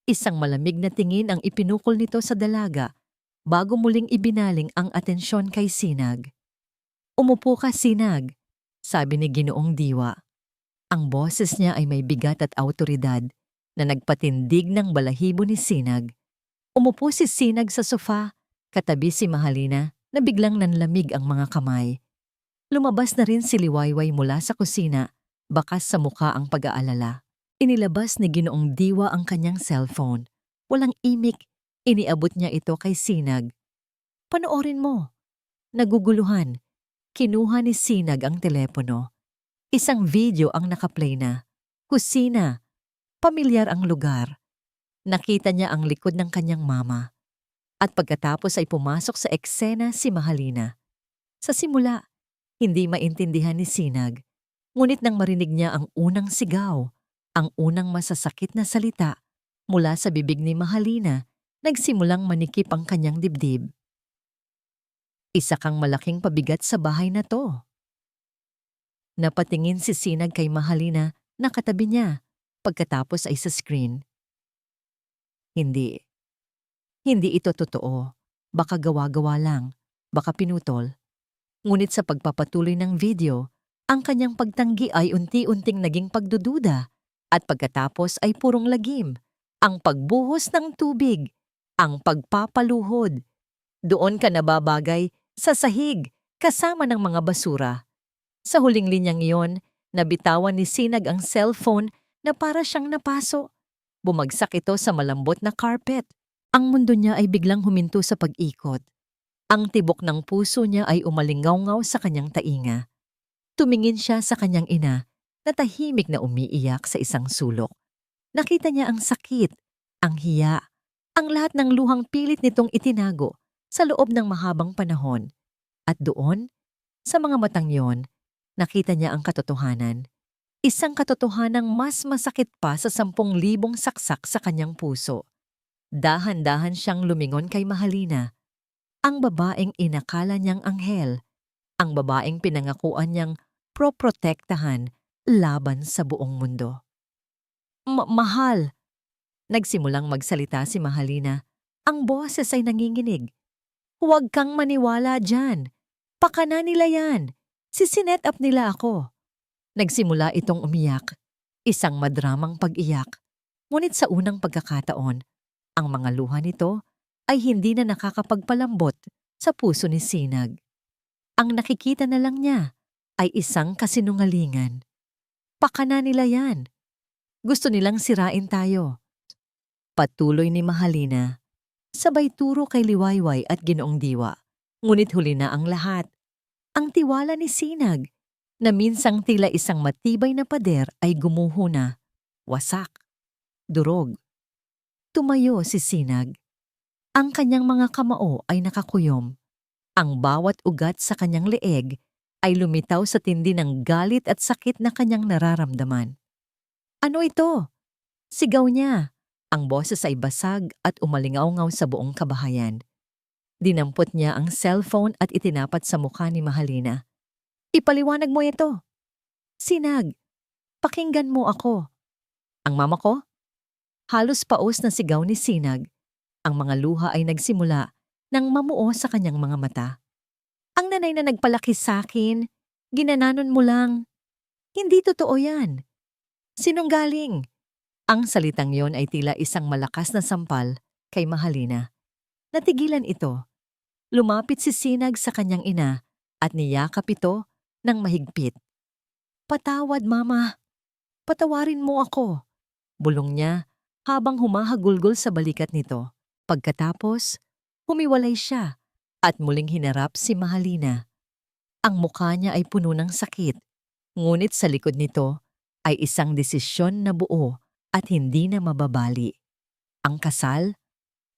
Isang malamig na tingin ang ipinukol nito sa dalaga bago muling ibinaling ang atensyon kay Sinag. Umupo ka, Sinag, sabi ni Ginoong Diwa. Ang boses niya ay may bigat at awtoridad na nagpatindig ng balahibo ni Sinag. Umupo si Sinag sa sofa, katabi si Mahalina na biglang nanlamig ang mga kamay. Lumabas na rin si Liwayway mula sa kusina, bakas sa mukha ang pag-aalala. Inilabas ni Ginoong Diwa ang kanyang cellphone. Walang imik, iniabot niya ito kay Sinag. Panoorin mo. Naguguluhan. Kinuha ni Sinag ang telepono. Isang video ang nakaplay na. Kusina. Pamilyar ang lugar. Nakita niya ang likod ng kanyang mama. At pagkatapos ay pumasok sa eksena si Mahalina. Sa simula, hindi maintindihan ni Sinag. Ngunit nang marinig niya ang unang sigaw, ang unang masasakit na salita mula sa bibig ni Mahalina, nagsimulang manikip ang kanyang dibdib. Isa kang malaking pabigat sa bahay na to. Napatingin si Sinag kay Mahalina na katabi niya, pagkatapos ay sa screen. Hindi. Hindi ito totoo. Baka gawa-gawa lang. Baka pinutol. Ngunit sa pagpapatuloy ng video, ang kanyang pagtanggi ay unti-unting naging pagdududa at pagkatapos ay purong lagim, ang pagbuhos ng tubig, ang pagpapaluhod. Doon ka nababagay sa sahig kasama ng mga basura. Sa huling linyang iyon, nabitawan ni Sinag ang cellphone na para siyang napaso. Bumagsak ito sa malambot na carpet. Ang mundo niya ay biglang huminto sa pag-ikot. Ang tibok ng puso niya ay umalingaw-ngaw sa kanyang tainga. Tumingin siya sa kanyang ina na tahimik na umiiyak sa isang sulok. Nakita niya ang sakit, ang hiya, ang lahat ng luhang pilit nitong itinago sa loob ng mahabang panahon. At doon, sa mga matang yon, nakita niya ang katotohanan. Isang katotohanang mas masakit pa sa 10,000 saksak sa kanyang puso. Dahan-dahan siyang lumingon kay Mahalina. Ang babaeng inakala niyang anghel, ang babaeng pinangakuan niyang proprotektahan laban sa buong mundo. Mahal! Nagsimulang magsalita si Mahalina. Ang boses ay nanginginig. Huwag kang maniwala dyan. Pakana nila yan. Sinet up nila ako. Nagsimula itong umiyak. Isang madramang pag-iyak. Ngunit sa unang pagkakataon, ang mga luha nito ay hindi na nakakapagpalambot sa puso ni Sinag. Ang nakikita na lang niya ay isang kasinungalingan. Pakana nila yan. Gusto nilang sirain tayo. Patuloy ni Mahalina. Sabay turo kay Liwayway at Ginoong Diwa. Ngunit huli na ang lahat. Ang tiwala ni Sinag na minsang tila isang matibay na pader ay gumuho na. Wasak. Durog. Tumayo si Sinag. Ang kanyang mga kamao ay nakakuyom. Ang bawat ugat sa kanyang leeg ay lumitaw sa tindi ng galit at sakit na kanyang nararamdaman. Ano ito? Sigaw niya. Ang boses ay basag at umalingaw-ngaw sa buong kabahayan. Dinampot niya ang cellphone at itinapat sa mukha ni Mahalina. Ipaliwanag mo ito. Sinag, pakinggan mo ako. Ang mama ko? Halos paos na sigaw ni Sinag. Ang mga luha ay nagsimula nang mamuo sa kanyang mga mata. Ang nanay na nagpalaki sa akin, ginananon mo lang. Hindi totoo yan. Sinunggaling. Ang salitang yon ay tila isang malakas na sampal kay Mahalina. Natigilan ito. Lumapit si Sinag sa kanyang ina at niyakap ito ng mahigpit. Patawad, Mama. Patawarin mo ako. Bulong niya habang humahagulgol sa balikat nito. Pagkatapos, humiwalay siya at muling hinarap si Mahalina. Ang mukha niya ay puno ng sakit, ngunit sa likod nito ay isang desisyon na buo at hindi na mababali. Ang kasal,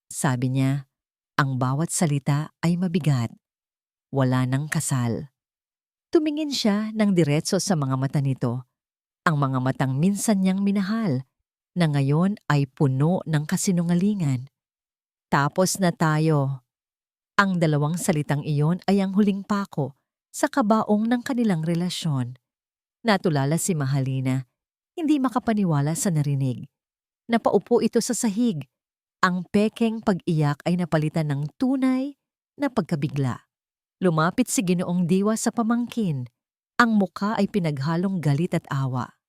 sabi niya, ang bawat salita ay mabigat. Wala nang kasal. Tumingin siya ng diretso sa mga mata nito, ang mga matang minsan niyang minahal, na ngayon ay puno ng kasinungalingan. Tapos na tayo. Ang dalawang salitang iyon ay ang huling pako sa kabaong ng kanilang relasyon. Natulala si Mahalina, hindi makapaniwala sa narinig. Napaupo ito sa sahig. Ang pekeng pag-iyak ay napalitan ng tunay na pagkabigla. Lumapit si Ginoong Diwa sa pamangkin. Ang mukha ay pinaghalong galit at awa.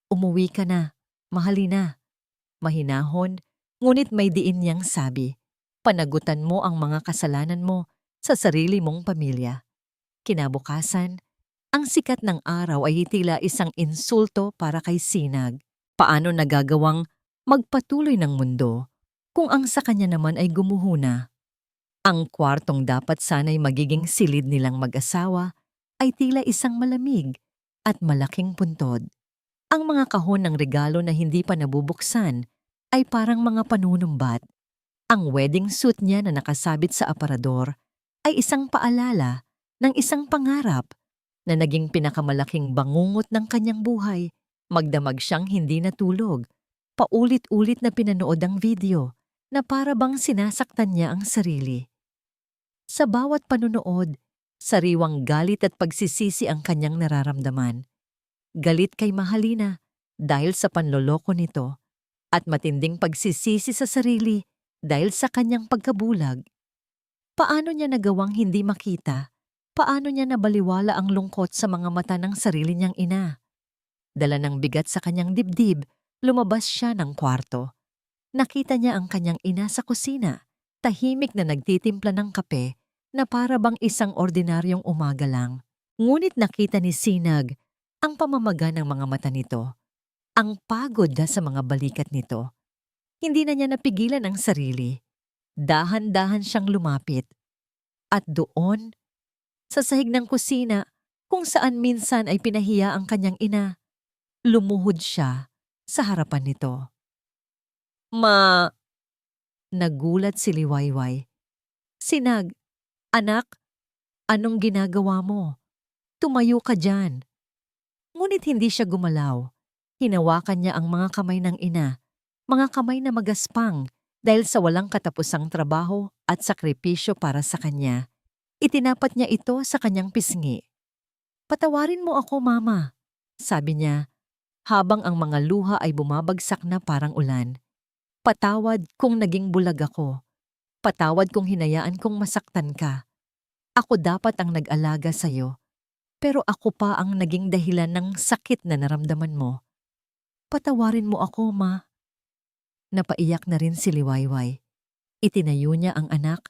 Umuwi ka na, Mahalina. Mahinahon, ngunit may diin niyang sabi. Panagutan mo ang mga kasalanan mo sa sarili mong pamilya. Kinabukasan, ang sikat ng araw ay tila isang insulto para kay Sinag. Paano nagagawang magpatuloy ng mundo kung ang sa kanya naman ay gumuhuna? Ang kwartong dapat sana'y magiging silid nilang mag-asawa ay tila isang malamig at malaking puntod. Ang mga kahon ng regalo na hindi pa nabubuksan ay parang mga panunumbat. Ang wedding suit niya na nakasabit sa aparador ay isang paalala ng isang pangarap na naging pinakamalaking bangungot ng kanyang buhay. Magdamag siyang hindi natulog. Paulit-ulit na pinanood ang video na para bang sinasaktan niya ang sarili. Sa bawat panunood, sariwang galit at pagsisisi ang kanyang nararamdaman. Galit kay Mahalina dahil sa panloloko nito at matinding pagsisisi sa sarili dahil sa kanyang pagkabulag. Paano niya nagawang hindi makita? Paano niya nabaliwala ang lungkot sa mga mata ng sarili niyang ina? Dala ng bigat sa kanyang dibdib, lumabas siya ng kwarto. Nakita niya ang kanyang ina sa kusina, tahimik na nagtitimpla ng kape na para bang isang ordinaryong umaga lang. Ngunit nakita ni Sinag ang pamamaga ng mga mata nito, ang pagod na sa mga balikat nito. Hindi na niya napigilan ang sarili. Dahan-dahan siyang lumapit. At doon, sa sahig ng kusina, kung saan minsan ay pinahiya ang kanyang ina, lumuhod siya sa harapan nito. Nagulat si Liwayway. Sinag, anak, anong ginagawa mo? Tumayo ka dyan. Ngunit hindi siya gumalaw. Hinawakan niya ang mga kamay ng ina, mga kamay na magaspang dahil sa walang katapusang trabaho at sakripisyo para sa kanya. Itinapat niya ito sa kanyang pisngi. Patawarin mo ako, Mama, sabi niya, habang ang mga luha ay bumabagsak na parang ulan. Patawad kung naging bulag ako. Patawad kung hinayaan kong masaktan ka. Ako dapat ang nag-alaga sa'yo. Pero ako pa ang naging dahilan ng sakit na naramdaman mo. Patawarin mo ako, Ma. Napaiyak na rin si Liwayway. Itinayo niya ang anak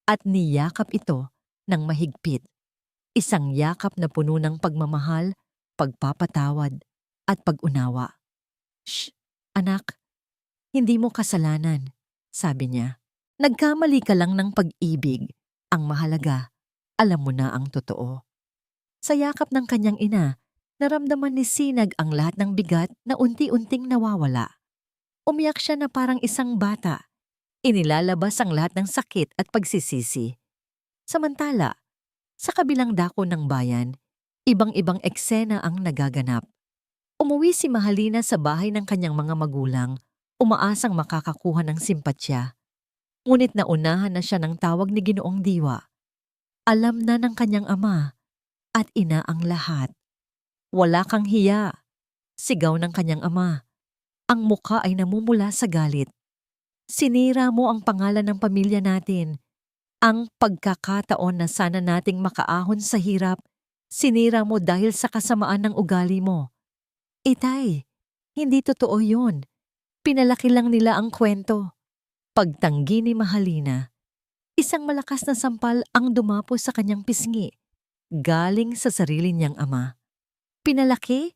at niyakap ito ng mahigpit. Isang yakap na puno ng pagmamahal, pagpapatawad at pag-unawa. Shh, anak, hindi mo kasalanan, sabi niya. Nagkamali ka lang ng pag-ibig. Ang mahalaga, alam mo na ang totoo. Sa yakap ng kanyang ina, naramdaman ni Sinag ang lahat ng bigat na unti-unting nawawala. Umiyak siya na parang isang bata. Inilalabas ang lahat ng sakit at pagsisisi. Samantala, sa kabilang dako ng bayan, ibang-ibang eksena ang nagaganap. Umuwi si Mahalina sa bahay ng kanyang mga magulang, umaasang makakakuha ng simpatya. Ngunit naunahan na siya ng tawag ni Ginoong Diwa. Alam na ng kanyang ama at ina ang lahat. Wala kang hiya, sigaw ng kanyang ama. Ang mukha ay namumula sa galit. Sinira mo ang pangalan ng pamilya natin. Ang pagkakataon na sana nating makaahon sa hirap, sinira mo dahil sa kasamaan ng ugali mo. Itay, hindi totoo yun. Pinalaki lang nila ang kwento. Pagtanggi ni Mahalina, isang malakas na sampal ang dumapo sa kanyang pisngi, galing sa sarili niyang ama. Pinalaki?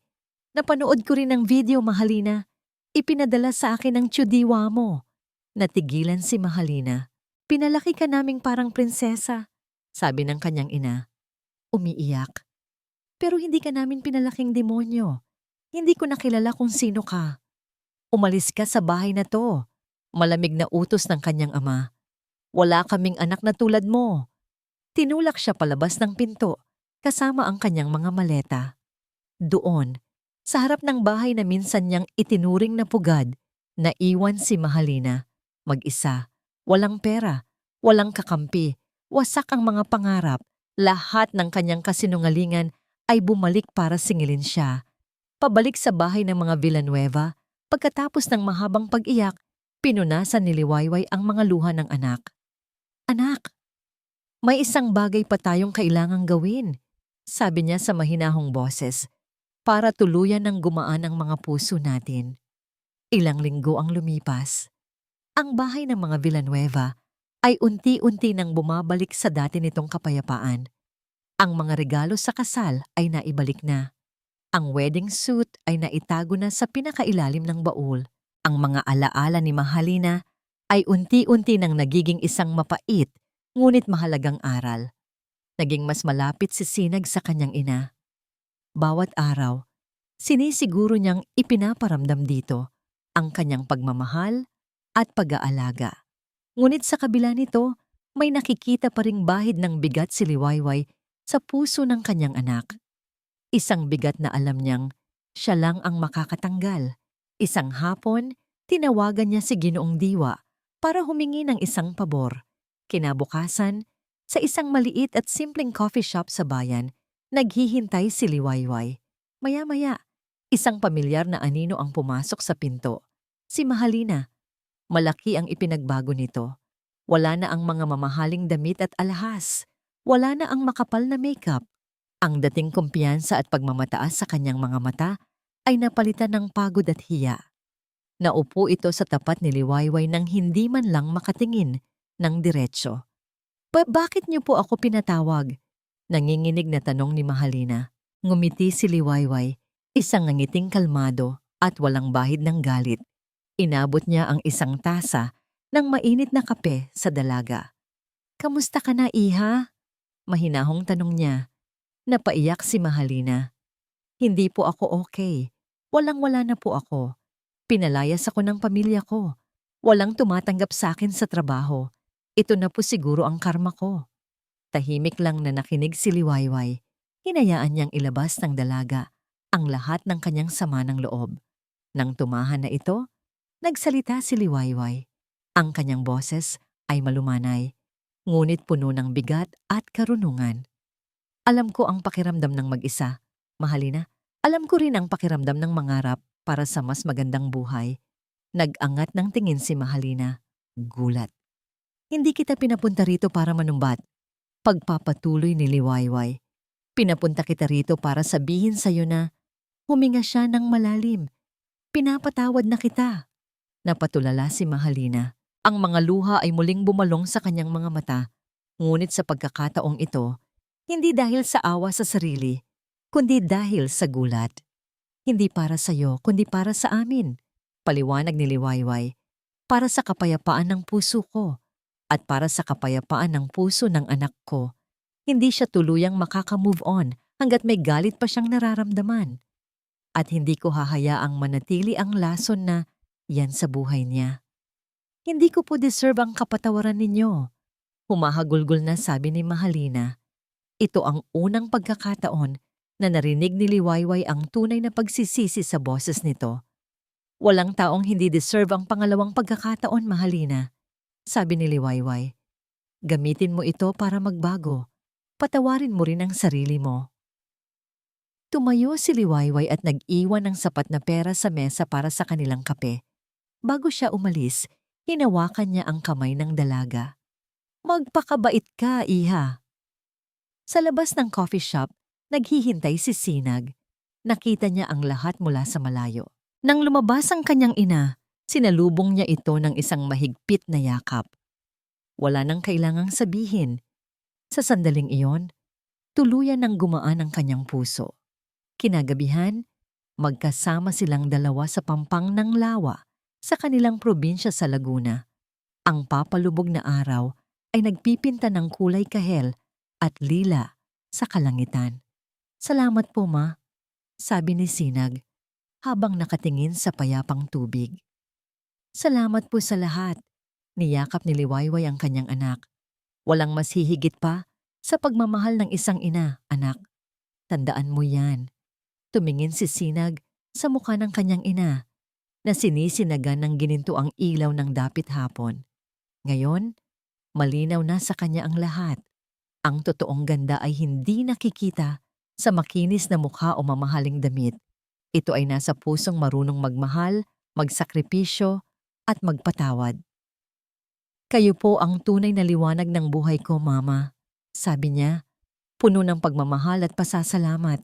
Napanood ko rin ang video, Mahalina. Ipinadala sa akin ng tsudiwa mo. Natigilan si Mahalina. Pinalaki ka naming parang prinsesa, sabi ng kanyang ina. Umiiyak. Pero hindi ka namin pinalaking demonyo. Hindi ko nakilala kung sino ka. Umalis ka sa bahay na to. Malamig na utos ng kanyang ama. Wala kaming anak na tulad mo. Tinulak siya palabas ng pinto, kasama ang kanyang mga maleta. Doon, sa harap ng bahay na minsan niyang itinuring na pugad, naiwan si Mahalina. Mag-isa, walang pera, walang kakampi, wasak ang mga pangarap, lahat ng kanyang kasinungalingan ay bumalik para singilin siya. Pabalik sa bahay ng mga Villanueva, pagkatapos ng mahabang pag-iyak, pinunasan ni Liwayway ang mga luha ng anak. Anak, may isang bagay pa tayong kailangang gawin, sabi niya sa mahinahong boses, para tuluyan ng gumaan ang mga puso natin. Ilang linggo ang lumipas. Ang bahay ng mga Villanueva ay unti-unti nang bumabalik sa dati nitong kapayapaan. Ang mga regalo sa kasal ay naibalik na. Ang wedding suit ay naitago na sa pinakailalim ng baul. Ang mga alaala ni Mahalina ay unti-unti nang nagiging isang mapait ngunit mahalagang aral. Naging mas malapit si Sinag sa kanyang ina. Bawat araw, sinisiguro niyang ipinaparamdam dito ang kanyang pagmamahal at pag-aalaga. Ngunit sa kabila nito, may nakikita pa ring bahid ng bigat si Liwayway sa puso ng kanyang anak. Isang bigat na alam niyang siya lang ang makakatanggal. Isang hapon, tinawagan niya si Ginoong Diwa para humingi ng isang pabor. Kinabukasan, sa isang maliit at simpleng coffee shop sa bayan, naghihintay si Liwayway. Maya-maya, isang pamilyar na anino ang pumasok sa pinto. Si Mahalina. Malaki ang ipinagbago nito. Wala na ang mga mamahaling damit at alahas. Wala na ang makapal na makeup. Ang dating kumpiyansa at pagmamataas sa kanyang mga mata ay napalitan ng pagod at hiya. Naupo ito sa tapat ni Liwayway nang hindi man lang makatingin ng diretsyo. Bakit niyo po ako pinatawag? Nanginginig na tanong ni Mahalina. Ngumiti si Liwayway, isang nangiting kalmado at walang bahid ng galit. Inabot niya ang isang tasa ng mainit na kape sa dalaga. Kamusta ka na, iha? Mahinahong tanong niya. Napaiyak si Mahalina. Hindi po ako okay. Walang-wala na po ako. Pinalayas ako ng pamilya ko. Walang tumatanggap sa akin sa trabaho. Ito na po siguro ang karma ko. Tahimik lang na nakinig si Liwayway. Hinayaan niyang ilabas ng dalaga ang lahat ng kanyang sama ng loob. Nang tumahan na ito, nagsalita si Liwayway. Ang kanyang boses ay malumanay, ngunit puno ng bigat at karunungan. Alam ko ang pakiramdam ng mag-isa, Mahalina. Alam ko rin ang pakiramdam ng mangarap para sa mas magandang buhay. Nag-angat ng tingin si Mahalina. Gulat. Hindi kita pinapunta rito para manumbat. Pagpapatuloy ni Liwayway. Pinapunta kita rito para sabihin sa'yo na huminga siya ng malalim. Pinapatawad na kita. Napatulala si Mahalina. Ang mga luha ay muling bumalong sa kanyang mga mata. Ngunit sa pagkakataong ito, hindi dahil sa awa sa sarili, kundi dahil sa gulat. Hindi para sa'yo, kundi para sa amin. Paliwanag ni Liwayway. Para sa kapayapaan ng puso ko. At para sa kapayapaan ng puso ng anak ko. Hindi siya tuluyang makaka-move on hanggat may galit pa siyang nararamdaman. At hindi ko hahayaang manatili ang lason na yan sa buhay niya. Hindi ko po deserve ang kapatawaran ninyo. Humahagulgol na sabi ni Mahalina. Ito ang unang pagkakataon na narinig ni Liwayway ang tunay na pagsisisi sa boses nito. Walang taong hindi deserve ang pangalawang pagkakataon, Mahalina. Sabi ni Liwayway. Gamitin mo ito para magbago. Patawarin mo rin ang sarili mo. Tumayo si Liwayway at nag-iwan ng sapat na pera sa mesa para sa kanilang kape. Bago siya umalis, hinawakan niya ang kamay ng dalaga. Magpakabait ka, iha. Sa labas ng coffee shop, naghihintay si Sinag. Nakita niya ang lahat mula sa malayo. Nang lumabas ang kanyang ina, sinalubong niya ito ng isang mahigpit na yakap. Wala nang kailangang sabihin. Sa sandaling iyon, tuluyan nang gumaan ang kanyang puso. Kinagabihan, magkasama silang dalawa sa pampang ng lawa sa kanilang probinsya sa Laguna. Ang papalubog na araw ay nagpipinta ng kulay kahel at lila sa kalangitan. Salamat po, ma, sabi ni Sinag habang nakatingin sa payapang tubig. Salamat po sa lahat. Niyakap ni Liwayway ang kanyang anak. Walang mas hihigit pa sa pagmamahal ng isang ina, anak. Tandaan mo yan. Tumingin si Sinag sa mukha ng kanyang ina na sinisinagan ng gininto ang ilaw ng dapit hapon. Ngayon, malinaw na sa kanya ang lahat. Ang totoong ganda ay hindi nakikita sa makinis na mukha o mamahaling damit. Ito ay nasa pusong marunong magmahal, magsakripisyo, at magpatawad. Kayo po ang tunay na liwanag ng buhay ko, Mama. Sabi niya, puno ng pagmamahal at pasasalamat.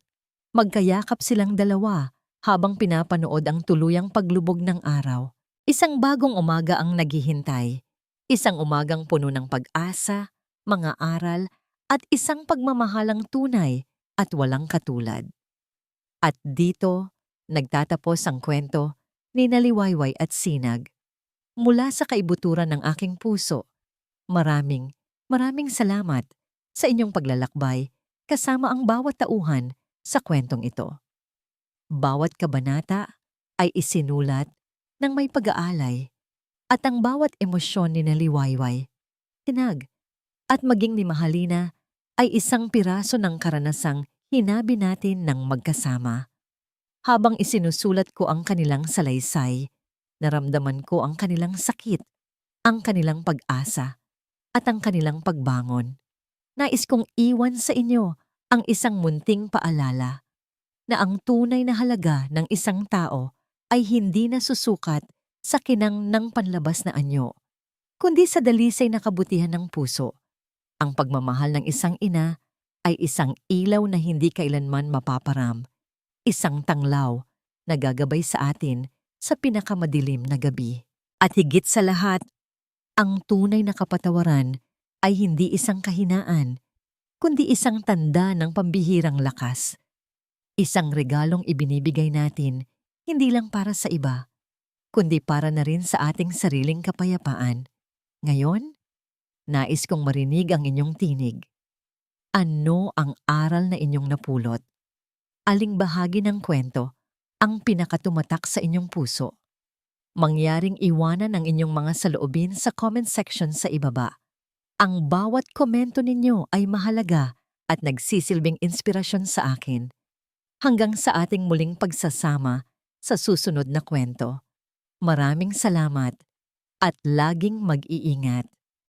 Magkayakap silang dalawa habang pinapanood ang tuluyang paglubog ng araw. Isang bagong umaga ang naghihintay. Isang umagang puno ng pag-asa, mga aral, at isang pagmamahalang tunay at walang katulad. At dito, nagtatapos ang kwento ni Naliwayway at Sinag. Mula sa kaibuturan ng aking puso, maraming, maraming salamat sa inyong paglalakbay kasama ang bawat tauhan sa kwentong ito. Bawat kabanata ay isinulat ng may pag-aalay at ang bawat emosyon ni Naliwayway, Sinag, at maging ni Mahalina ay isang piraso ng karanasang hinabi natin ng magkasama. Habang isinusulat ko ang kanilang salaysay, naramdaman ko ang kanilang sakit, ang kanilang pag-asa, at ang kanilang pagbangon. Nais kong iwan sa inyo ang isang munting paalala na ang tunay na halaga ng isang tao ay hindi nasusukat sa kinang ng panlabas na anyo, kundi sa dalisay na kabutihan ng puso. Ang pagmamahal ng isang ina ay isang ilaw na hindi kailanman mapaparam, isang tanglaw na gagabay sa atin sa pinakamadilim na gabi. At higit sa lahat, ang tunay na kapatawaran ay hindi isang kahinaan, kundi isang tanda ng pambihirang lakas. Isang regalong ibinibigay natin hindi lang para sa iba, kundi para na rin sa ating sariling kapayapaan. Ngayon, nais kong marinig ang inyong tinig. Ano ang aral na inyong napulot? Aling bahagi ng kwento ang pinakatumatak sa inyong puso? Mangyaring iwanan ang inyong mga saloobin sa comment section sa ibaba. Ang bawat komento ninyo ay mahalaga at nagsisilbing inspirasyon sa akin. Hanggang sa ating muling pagsasama sa susunod na kwento. Maraming salamat at laging mag-iingat.